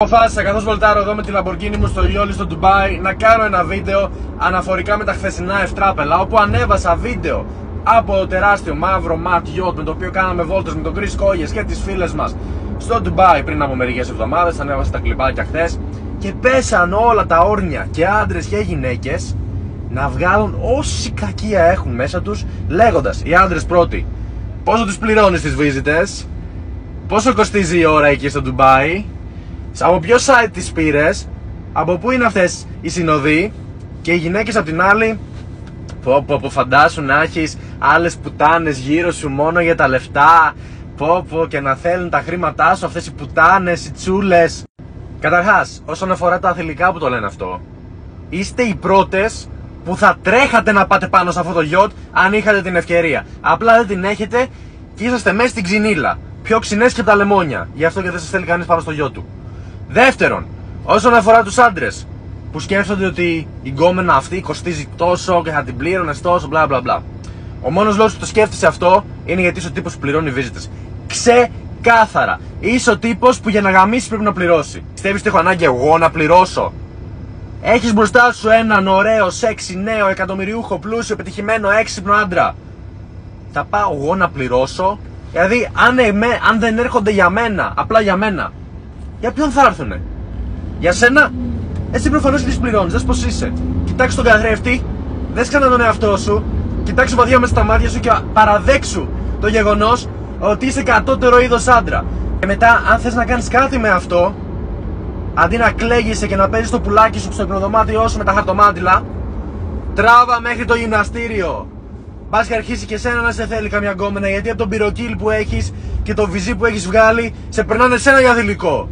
Αποφάσισα καθώς βολτάρω εδώ με τη Lamborghini μου στο Λιόλι στο Ντουμπάι να κάνω ένα βίντεο αναφορικά με τα χθεσινά ευτράπελα, όπου ανέβασα βίντεο από το τεράστιο μαύρο ματ yacht με το οποίο κάναμε βόλτες με τον Chris Koyes και τις φίλες μας στο Ντουμπάι πριν από μερικές εβδομάδες. Ανέβασα τα κλιπάκια χθες και πέσαν όλα τα όρνια και άντρες και γυναίκες να βγάλουν όση κακία έχουν μέσα τους, λέγοντας οι άντρες πρώτοι πόσο τους πληρώνεις τις βίζιτες, πόσο κοστίζει η ώρα εκεί στο Ντουμπάι, από ποιο site τις πήρες, από πού είναι αυτές οι συνοδοί, και οι γυναίκες απ' την άλλη πω φαντάσου να έχεις άλλες πουτάνες γύρω σου μόνο για τα λεφτά, πω και να θέλουν τα χρήματά σου αυτές οι πουτάνες, οι τσούλες. Καταρχάς, όσον αφορά τα αθλητικά που το λένε αυτό, είστε οι πρώτες που θα τρέχατε να πάτε πάνω σε αυτό το yacht αν είχατε την ευκαιρία. Απλά δεν την έχετε και είσαστε μέσα στην ξυνήλα, πιο ξινές και τα λεμόνια. Γι' αυτό και δεν σας θέλει κανείς πάνω στο yacht του. Δεύτερον, όσον αφορά τους άντρες που σκέφτονται ότι η γκόμενα αυτή κοστίζει τόσο και θα την πλήρωνες τόσο, μπλα μπλα μπλα. Ο μόνος λόγος που το σκέφτεσαι αυτό είναι γιατί είσαι ο τύπος που πληρώνει βίζιτες. Ξεκάθαρα. Είσαι ο τύπος που για να γαμίσεις πρέπει να πληρώσει. Πιστεύεις ότι έχω ανάγκη εγώ να πληρώσω? Έχεις μπροστά σου έναν ωραίο, σεξι, νέο, εκατομμυριούχο, πλούσιο, πετυχημένο, έξυπνο άντρα. Θα πάω εγώ να πληρώσω? Δηλαδή, αν δεν έρχονται για μένα, απλά για μένα, για ποιον θα έρθουνε? Για σένα? Εσύ προφανώς τις πληρώνεις, δες πως είσαι. Κοιτάξου τον καθρέφτη, δες ξανά τον εαυτό σου, κοιτάξου βαθιά μέσα στα μάτια σου και παραδέξου το γεγονός ότι είσαι κατώτερο είδος άντρα. Και μετά, αν θες να κάνεις κάτι με αυτό, αντί να κλαίγεσαι και να παίζεις το πουλάκι σου στο υπνοδωμάτιό σου με τα χαρτομάτιλα, τράβα μέχρι το γυμναστήριο. Μπας και αρχίσει και σένα να σε θέλει καμιά γκόμενα, γιατί από τον πυροκύλ που έχεις και το βυζί που έχεις βγάλει σε περνάνε σένα για θηλυκό.